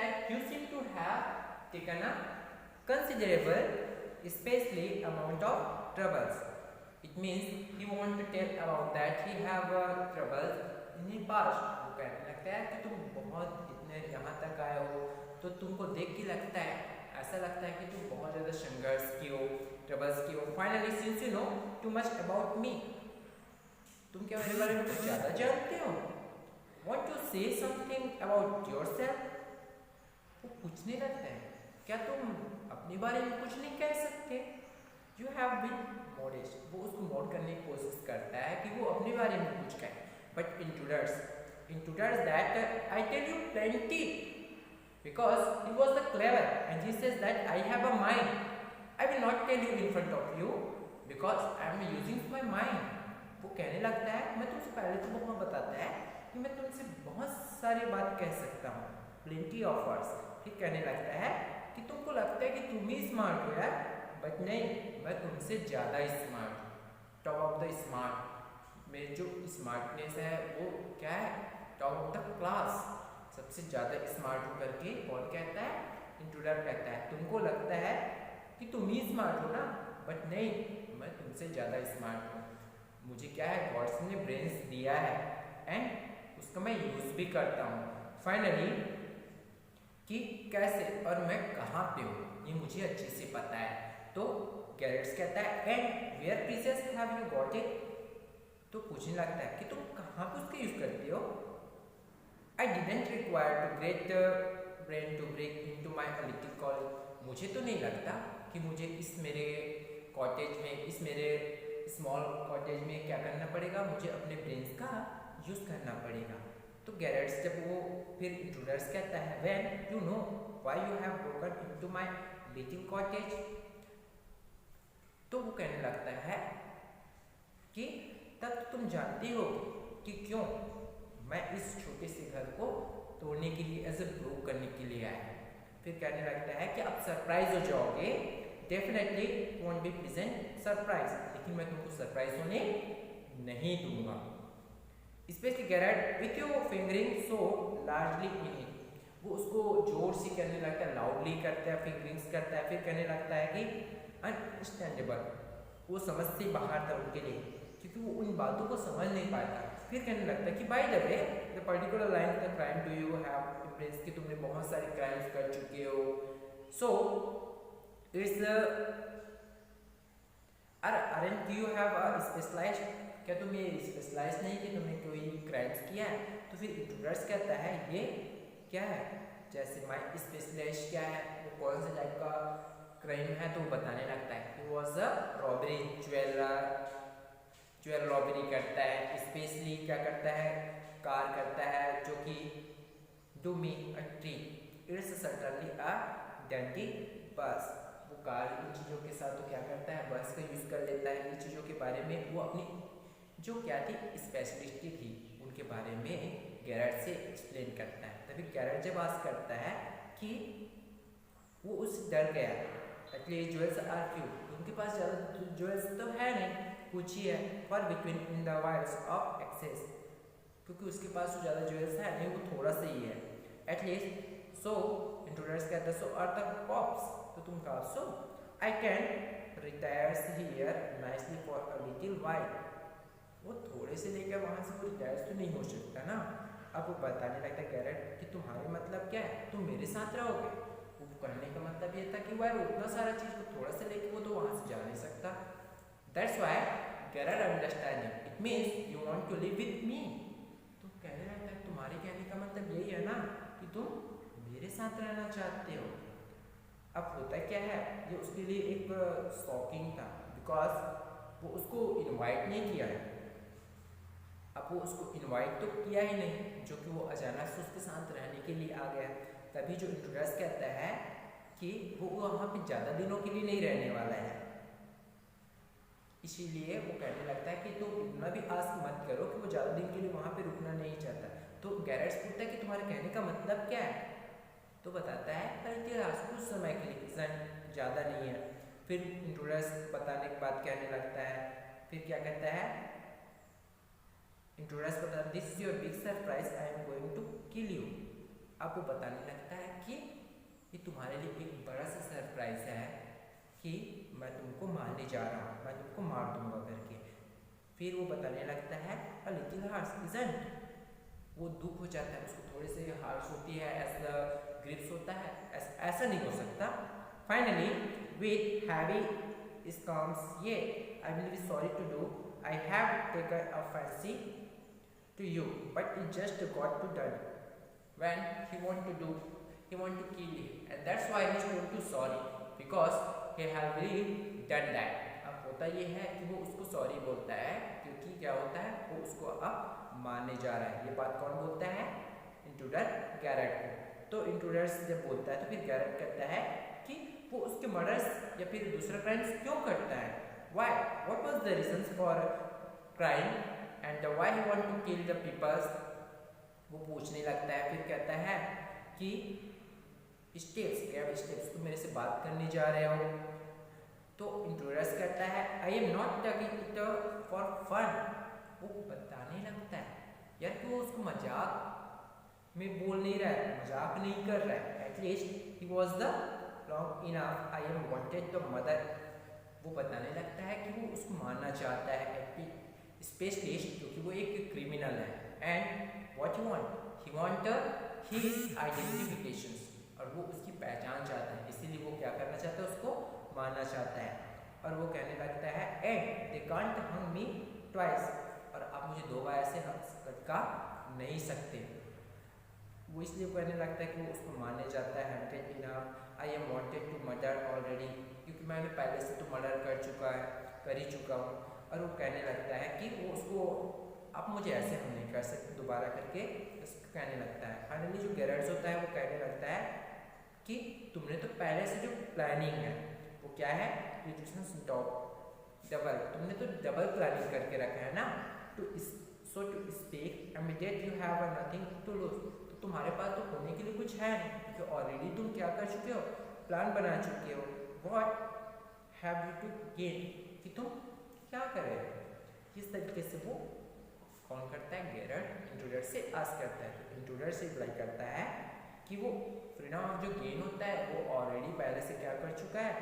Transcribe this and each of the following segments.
that you seem to have taken a considerable, especially amount of troubles. It means he want to tell about that he have troubles in the past. वो कहने लगता है कि तुम बहुत इतने यहाँ तक आए हो तो तुमको देख के लगता है, ऐसा लगता है कि तुम बहुत ज़्यादा संघर्ष की हो, ट्रबल्स की हो. Finally since you know too much about me, तुम क्या मेरे बारे में कुछ ज़्यादा जानते हो. Want to say something about yourself? वो पूछने लगता है क्या तुम अपने बारे में कुछ नहीं कह सकते. You have been modest. वो उसको मोड करने की कोशिश करता है कि वो अपने बारे में कुछ कहे. But intruders that I tell you plenty, because he was the clever and he says that I have a mind. I will not tell you in front of you because I am using my mind. वो कहने लगता है, मैं तुमसे पहले तो बहुत बताता है कि मैं तुमसे बहुत सारी बात कह सकता हूँ, plenty of words. फिर कहने लगता है कि तुमको लगता है कि तुम ही स्मार्ट हो यार, बट नहीं, मैं तुमसे ज़्यादा स्मार्ट हूँ. Top of the smart. मेरी जो स्मार्टनेस है वो क्या है, टॉप ऑफ द क्लास, सबसे ज़्यादा स्मार्ट हूँ करके कौन कहता है, इंट्रूडर कहता है. तुमको लगता है कि तुम ही स्मार्ट हो ना, बट नहीं, मैं तुमसे ज़्यादा स्मार्ट हूँ. मुझे क्या है, गॉड्स ने ब्रेन्स दिया है एंड उसका मैं यूज़ भी करता हूँ. फाइनली कि कैसे और मैं कहाँ पे हूँ ये मुझे अच्छे से पता है. तो गैरेट्स कहता है and where precious have you got it. तो पूछने लगता है कि तुम कहाँ पे उसका यूज़ करते हो. I didn't require to great brain to break into my little college. मुझे तो नहीं लगता कि मुझे इस मेरे कॉटेज में, इस मेरे स्मॉल कॉटेज में क्या करना पड़ेगा, मुझे अपने ब्रेन्स का यूज़ करना पड़ेगा. तो गैरेट्स जब वो फिर इंट्रूडर्स कहता है when you know why you have broken into my little cottage, तो वो कहने लगता है कि तब तुम जानती हो कि क्यों मैं इस छोटे से घर को तोड़ने के लिए, एज ए प्रूव करने के लिए आया. फिर कहने लगता है कि आप सरप्राइज हो जाओगे, definitely won't be present surprise, लेकिन मैं तुमको सरप्राइज होने नहीं दूंगा. Specially Garrett with your fingering so largely in it. वो उसको जोर से कहने लगता है, लाउडली करता है, फिंगरिंग्स करता है. फिर कहने लगता है कि अनस्टैंडेबल, वो समझ से बाहर था उनके लिए, क्योंकि वो उन बातों को समझ नहीं पाता. फिर कहने लगता है कि by the way the particular line the crime do you have impress, कि तुमने बहुत सारे क्राइम्स कर चुके हो. So it's aren't you have a specialized, क्या तुम ये स्पेशलाइज नहीं कि तुमने कोई क्राइम्स किया है. तो फिर इंट्रूडर्स कहता है ये क्या है, जैसे माय स्पेशलाइज क्या है, वो कौन सा टाइप का क्राइम है, तो वो बताने लगता है. He was a robbery, jewel robbery करता है. स्पेशली क्या करता है, कार करता है, जो कि do me a tree, it's certainly a dainty bus. वो कार इन चीज़ों के साथ तो क्या करता है, बस का यूज़ कर लेता है. इन चीज़ों के बारे में वो अपनी जो क्या थी स्पेशलिस्टी थी उनके बारे में गैरेट से एक्सप्लेन करता है. तभी गैरेट जब आस्क करता है कि वो उससे डर गया, एटलीस्ट ज्वेल्स आर फ्यू, उनके पास ज़्यादा ज्वेल्स तो है नहीं, कुछ ही है, for between in the wiles of access, क्योंकि उसके पास तो ज़्यादा ज्वेल्स है नहीं, वो थोड़ा सा ही है एटलीस्ट. सो इंट्रूडर्स कहता है सो आर द कॉप्स, तो तुम कहा so I can retires here nicely for a little while. वो थोड़े से लेकर वहाँ से वो रिटायर तो नहीं हो सकता ना. अब वो बताने लगता है गैरेट कि तुम्हारे मतलब क्या है, तुम मेरे साथ रहोगे. वो कहने का मतलब ये था कि वाह उतना सारा चीज़ को थोड़ा सा लेके वो तो वहाँ से जा नहीं सकता. That's why Garrett understanding, it means you want to live with me. तो कहने लगता है तुम्हारे कहने का मतलब यही है ना कि तुम मेरे साथ रहना चाहते हो. अब होता क्या है, ये उसके लिए एक शॉकिंग था, बिकॉज वो उसको इनवाइट नहीं किया है. अब वो उसको इनवाइट तो किया ही नहीं, जो कि वो अचानक से उसके साथ रहने के लिए आ गया. तभी जो इंट्रूडर्स कहता है कि वो वहाँ पे ज़्यादा दिनों के लिए नहीं रहने वाला है, इसीलिए वो कहने लगता है कि तुम इतना भी आस मत करो कि वो ज़्यादा दिन के लिए वहाँ पे रुकना नहीं चाहता. तो गैरेट्स पूछता है कि तुम्हारे कहने का मतलब क्या है. तो बताता है पर इतिहास कुछ समय के लिए, ज़्यादा नहीं है. फिर इंट्रूडर्स बताने के बाद कहने लगता है, फिर क्या कहता है इंट्रूडर्स बताता, this is your big surprise, I am going to kill you. आपको बताने लगता है कि ये तुम्हारे लिए एक बड़ा सा सरप्राइज है कि मैं तुमको मारने जा रहा हूँ, मैं तुमको मार दूंगा करके। फिर वो बताने लगता है अ लिटिल हार्श इजंट, वो दुख हो जाता है, उसको थोड़ी सी हार्श होती है, ऐसा ग्रिप्स होता है, ऐसा नहीं हो सकता। फाइनली विथ हैवी स्कॉम्स ये I will be sorry to do, I have taken a fancy to you, but it just got to done when he want to kill him, and that's why he's told to sorry because he have really done that. अब होता ये है कि वो उसको sorry बोलता है क्योंकि क्या होता है, वो उसको अब मारने जा रहा है। ये बात कौन बोलता है? इंट्रूडर गैरेट को। तो इंट्रूडर जब बोलता है तो फिर गैरेट कहता है कि वो उसके मर्डर्स या फिर दूसरा क्राइम्स क्यों करता है, why, what was the reasons for crime and why he want to kill the people, वो पूछने लगता है। फिर कहता है कि स्टेप्स तुम मेरे से बात करने जा रहे हो। तो इंट्रूडर्स कहता है I am not talking it for fun, वो बताने लगता है यार कि वो उसको मजाक में बोल नहीं रहा है, मजाक नहीं कर रहा है, at least he was the long enough, I M wanted the mother. वो बताने लगता है कि वो उसको मारना चाहता है स्पेशलिस्ट क्योंकि वो एक क्रिमिनल है, and what he want his identifications, और वो उसकी पहचान चाहता है, इसीलिए वो क्या करना चाहता है, उसको मारना चाहता है। और वो कहने लगता है and they can't hung me twice, और आप मुझे दो बार ऐसे लटका नहीं सकते। वो इसलिए कहने लगता है कि वो उसको मारने जाता है hunted enough, I am wanted to murder already, क्योंकि मैंने पहले से तो मर्डर कर ही चुका हूँ। और वो कहने लगता है कि वो उसको आप मुझे ऐसे हम नहीं कर सकते दोबारा करके, उसको कहने लगता है। फाइनली जो गैरेट्स होता है वो कहने लगता है कि तुमने तो पहले से जो प्लानिंग है वो क्या है, तुमने तो डबल प्लानिंग करके रखा है ना, to speak immediate you have nothing to lose, तो तुम्हारे पास तो होने के लिए कुछ है नहीं, क्योंकि ऑलरेडी तुम क्या कर चुके हो, प्लान बना चुके हो। What have you to gain, कि तुम क्या करे। किस तरीके से वो कौन करता है, गैरेट इंट्रूडर से आस्क करता है। तो इंट्रूडर से रिप्लाई करता है कि वो फ्रीडम ऑफ जो गेन होता है वो ऑलरेडी पहले से क्या कर चुका है,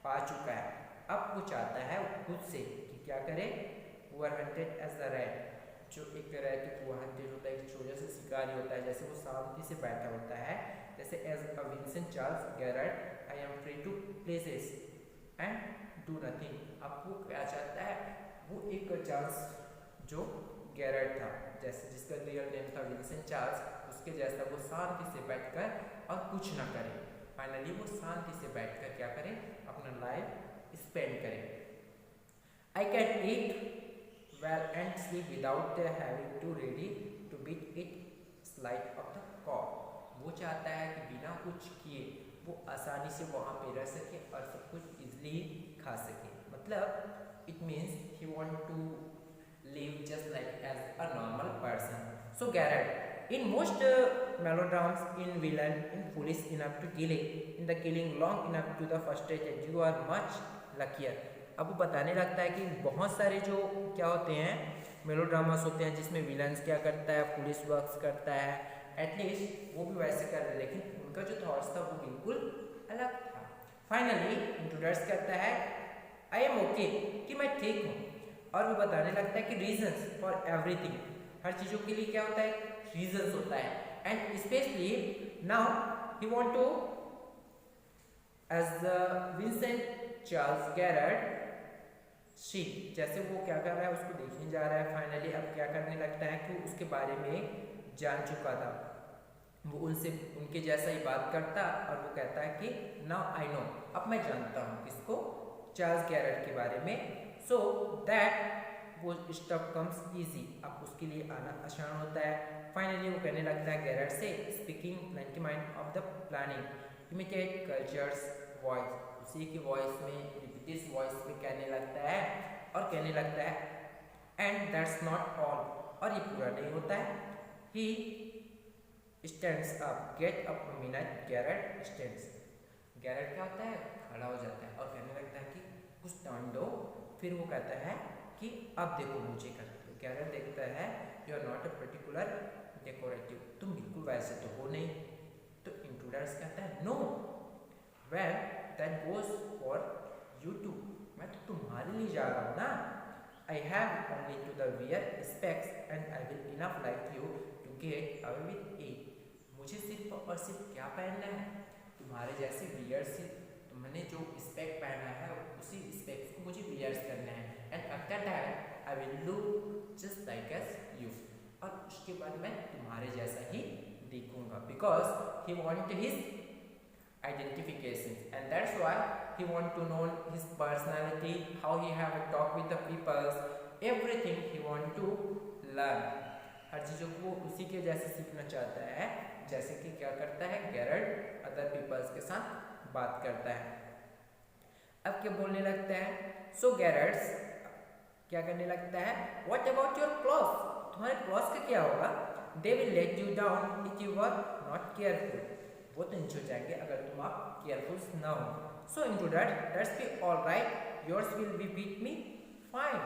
पा चुका है। अब वो चाहता है खुद से कि क्या करे, वो हंटेड एज द रैट, जो एक रैट वो हंटेड होता है, एक छोटा सा शिकारी होता है, जैसे वो शांति से बैठा होता है, जैसे as a Vincent Charles Garrett I am free to places and do nothing. अब वो क्या चाहता है, वो एक चार्ल्स जो गैरेट था, जैसे जिसका रियल नेम था विंसेंट चार्ल्स, उसके जैसा वो शांति से बैठकर और कुछ ना करे। फाइनली वो शांति से बैठकर क्या करे, अपना लाइफ स्पेंड करे। I can eat well and sleep without having to ready to beat it slide of the cop. वो चाहता है कि बिना कुछ किए वो आसानी से वहाँ पे रह सके और सब कुछ इजली खा सके। मतलब it means he want to live just like as a normal person. So Garrett, in most melodramas, in villain, in foolish enough to kill it, in the killing long enough to the frustrated, you are much luckier. अब वो बताने लगता है कि बहुत सारे जो क्या होते हैं मेलोड्रामास होते हैं जिसमें विलन्स क्या करता है, पुलिस वर्क्स करता है, एटलीस्ट वो भी वैसे कर रहे, लेकिन उनका जो थॉट्स था वो बिल्कुल अलग था। फाइनली इंट्रूडर्स कहता है आई एम ओके, कि मैं ठीक हूँ। और वो बताने लगता है कि रीजंस फॉर एवरीथिंग, हर चीज़ों के लिए क्या होता है, रीजंस होता है, and specially now he want to as Vincent Charles Garrett she, जैसे वो क्या कर रहा है उसको देखने जा रहा है। फाइनली अब क्या करने लगता है कि उसके बारे में जान चुका था, वो उनसे उनके जैसा ही बात करता, और वो कहता है कि नाउ आई नो, अब मैं जानता हूँ किसको, चार्ल्स गैरेट के बारे में। सो दैट वो स्टफ कम्स ईजी, अब उसके लिए आना आसान होता है। फाइनली वो कहने लगता है गैरेट से, speaking 90% of the planning imitate cultures voice, उसी की वॉइस में रिपीटेड वॉइस में कहने लगता है, और कहने लगता है एंड दैट्स नॉट ऑल, और ये पूरा नहीं होता है। He stands up, get up a minute, Garrett stands, Garrett क्या होता है, खड़ा हो जाता है और कहने लगता है कि कुछ टर्न दो। फिर वो कहता है कि अब देखो मुझे करते हो। गैरेट देखता है you are not a particular decorative, तुम बिल्कुल वैसे तो हो नहीं। तो इंट्रूडर्स कहता है no, well that goes for you too, मैं तो तुम्हारे लिए जा रहा हूँ ना। I have only to the wear specs and I will enough like you to get away with a, मुझे सिर्फ और सिर्फ क्या पहनना है, तुम्हारे जैसे वियर से, तुमने जो स्पेक पहना है उसी स्पेक्स को मुझे वियर्स करना है, and after that I will do just like as you, और उसके बाद मैं तुम्हारे जैसा ही दिखूंगा, because he want his identification and that's why he want to know his personality, how he have a talk with the people, everything he want to learn, हर चीज़ों को उसी के जैसे सीखना चाहता है जैसे कि क्या करता है गैरल्ट अदर पीपल्स के साथ बात करता है। अब क्या बोलने लगता है, सो गैरल्ट क्या करने लगता है, व्हाट अबाउट योर क्लॉथ, तुम्हारे क्लॉथ का क्या होगा, they will let you down if you are not careful, वो तो नीचे हो जाएंगे अगर तुम आप केयरफुल ना हो। So intruder that's be all right, yours will be beat me fine,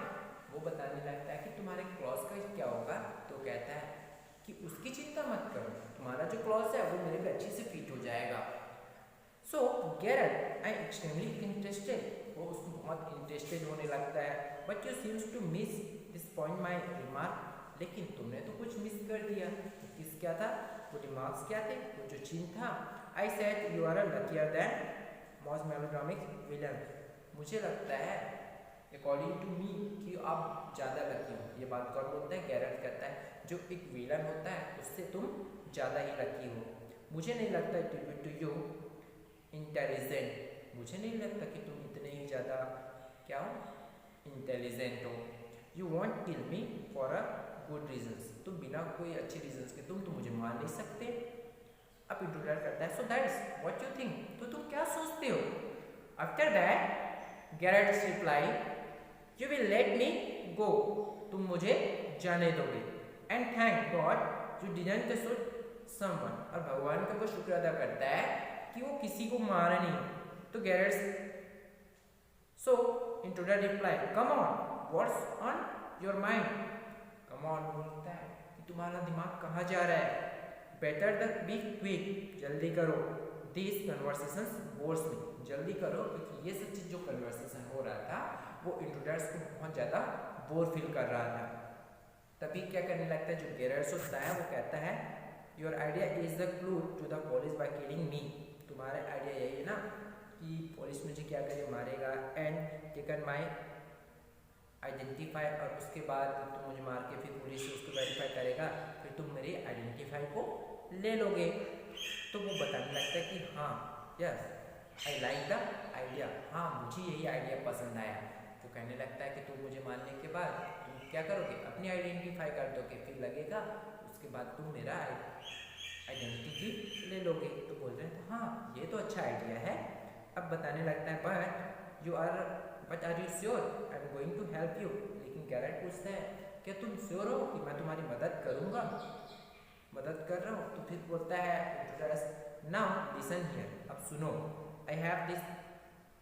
वो बताने लगता है कि तुम्हारे क्लॉथ का क्या होगा, तो कहता है कि उसकी चिंता मत करो, तुम्हारा जो क्लॉथ है वो मेरे पे अच्छे से फिट हो जाएगा। सो गैरल्ट आई एक्सट्रीमली इंटरेस्टेड, वो उसको बहुत इंटरेस्टेड होने लगता है, but you seems to miss this point my remark, लेकिन तुमने तो कुछ मिस कर दिया। किस क्या था वो रिमार्क्स क्या थे, वो जो चीन था, I said you are luckier than most melodramatic villain, मुझे लगता है अकॉर्डिंग टू मी कि आप ज़्यादा लकी हो, ये बात कौन बोलता है, गैरल्ट कहता है जो एक विलन होता है उससे तुम ज़्यादा ही लकी हो, मुझे नहीं लगता टू यू इंटेलिजेंट, मुझे नहीं लगता कि तुम इतने ही ज़्यादा क्या हो इंटेलिजेंट हो, you want kill me for a good reasons, तुम बिना कोई अच्छे रीजंस के तुम तो मुझे मार नहीं सकते। अब इंट्रोडक्ट करता है, so that's what you think, तो तुम क्या सोचते हो। After that Gerald reply, you will let me go, तुम मुझे जाने दोगे, and thank God you didn't shoot someone, और भगवान का वो शुक्र अदा करता है कि वो किसी को मारा नहीं। तो गैरल्ट, सो इंट्रोडक्ट reply, come on what's on your mind, come on बोलता है कि तुम्हारा दिमाग कहाँ जा रहा है, बेटर द बी क्विक, जल्दी करो, दिस कन्वर्सेशंस बोर्स मी, जल्दी करो, क्योंकि ये सब चीज़ जो कन्वर्सेशन हो रहा था वो इंट्रोडक्ट्स को बहुत ज़्यादा बोर फील कर रहा था। तभी क्या करने लगता है, जो गैरल्ट होता है वो कहता है, your idea is the clue to the police by killing me, तुम्हारा आइडिया यही है ना कि पुलिस मुझे क्या करे मारेगा, एंड टेकन माई आइडेंटिफाई, और उसके बाद तुम मुझे मार के फिर पुलिस उसको वेरीफाई करेगा, फिर तुम मेरी आइडेंटिफाई को ले लोगे। तो वो बताने लगता है कि हाँ yes I like the idea, हाँ मुझे यही आइडिया पसंद आया। तो कहने लगता है कि तुम मुझे मारने के बाद तुम क्या करोगे, अपनी आइडेंटिफाई कर दोगे, फिर लगेगा उसके बाद तुम मेरा आइडेंटिटी ले लोगे। तो बोल रहे हैं हाँ ये तो अच्छा आइडिया है। अब बताने लगता है but are you sure I am going to help you, लेकिन गैरल्ट पूछता है क्या तुम श्योर हो कि मैं तुम्हारी मदद करूँगा, मदद कर रहा हूँ। तो फिर बोलता है नाउ लिसन हियर, अब सुनो, I have this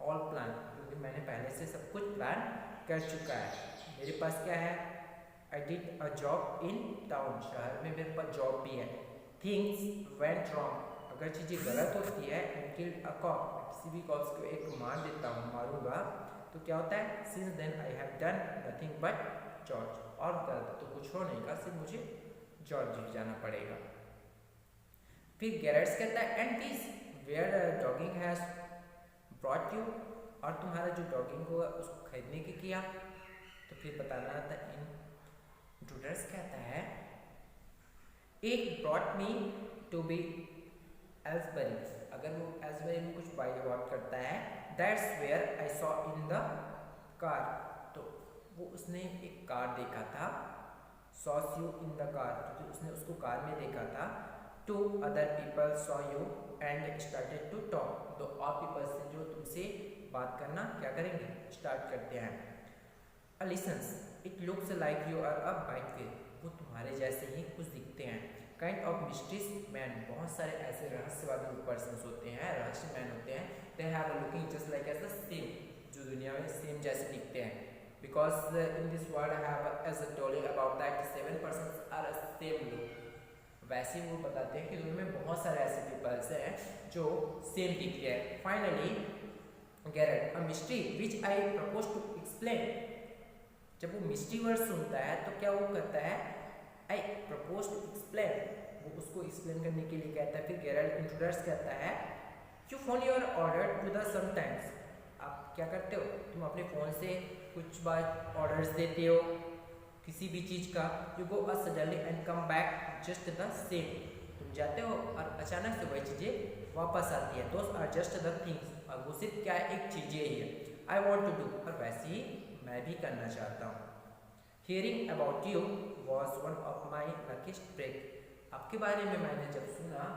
all plan, क्योंकि मैंने पहले से सब कुछ प्लान कर चुका है, मेरे पास क्या है, I did a job in town, शहर में मेरे पास जॉब भी है, थिंग्स वेंट रॉन्ग, अगर चीज़ें गलत होती है, एंड किल्ड अ कॉप, किसी भी कॉप्स को एक मार देता हूँ, मारूंगा, तो क्या होता है, since then I have done nothing but George, और गलत तो कुछ हो नहीं का, सिर्फ मुझे जॉर्ज जाना पड़ेगा। फिर गैरल्ट कहता है and this where dogging has brought you, और तुम्हारा जो डॉगिंग होगा उसको खरीदने के किया। तो फिर बताना था इंट्रूडर्स कहता है it brought me to be Aylesbury, अगर वो एल्सबरी में कुछ बाई बात करता है, that's where I saw in the car, तो वो उसने एक कार देखा था, sauce you in the car, क्योंकि उसने उसको कार में देखा था, two other people saw you and started to talk, तो और पीपल से जो तुमसे बात करना क्या करेंगे, स्टार्ट करते हैं। Listens it looks like you are a white fish, वो तुम्हारे जैसे ही कुछ दिखते हैं, काइंड ऑफ मिस्ट्रीज मैन, बहुत सारे ऐसे रहस्यवादी पर्सन्स होते हैं, रहस्य मैन होते हैं, they have a looking just like as the same, जो दुनिया में सेम जैसे दिखते हैं, because in this world I have as told about that 7 persons are same look, वैसे ही वो बताते हैं कि दुनिया में बहुत सारे ऐसे पीपल्स हैं जो सेम थिंक है. Finally Garrett, a mystery which I propose to explain. जब वो मिस्ट्री वर्ड सुनता है तो क्या वो करता है, आई प्रपोज टू एक्सप्लेन, वो उसको एक्सप्लेन करने के लिए कहता है. फिर गैरेट इंट्रोड्यूस करता है, you phone your order to the sometimes. आप क्या करते हो, तुम अपने फ़ोन से कुछ बार ऑर्डर्स देते हो किसी भी चीज़ का. You go a suddenly and come back just the same. तुम जाते हो और अचानक से वही चीज़ें वापस आती है. Those are just the things, और वो सिर्फ क्या एक चीज़ें ही है. आई वॉन्ट टू डू, और वैसे ही मैं भी करना चाहता हूँ. Hearing about you was one of my luckiest break. आपके बारे में मैंने जब सुना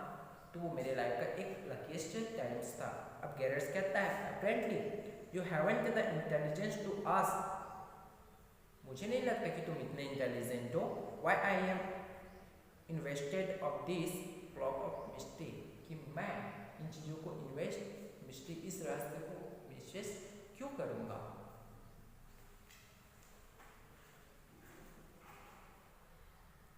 तो वो मेरे लाइफ का एक लकीस्ट टाइम्स था. अब गैरेट्स कहता है, apparently you haven't the intelligence to ask. मुझे नहीं लगता कि तुम इतने इंटेलिजेंट हो. Why I am invested of this clock of mystery, कि मैं इन चीज़ों को इन्वेस्ट, मिस्ट्री इस रास्ते को विशेष क्यों करूँगा.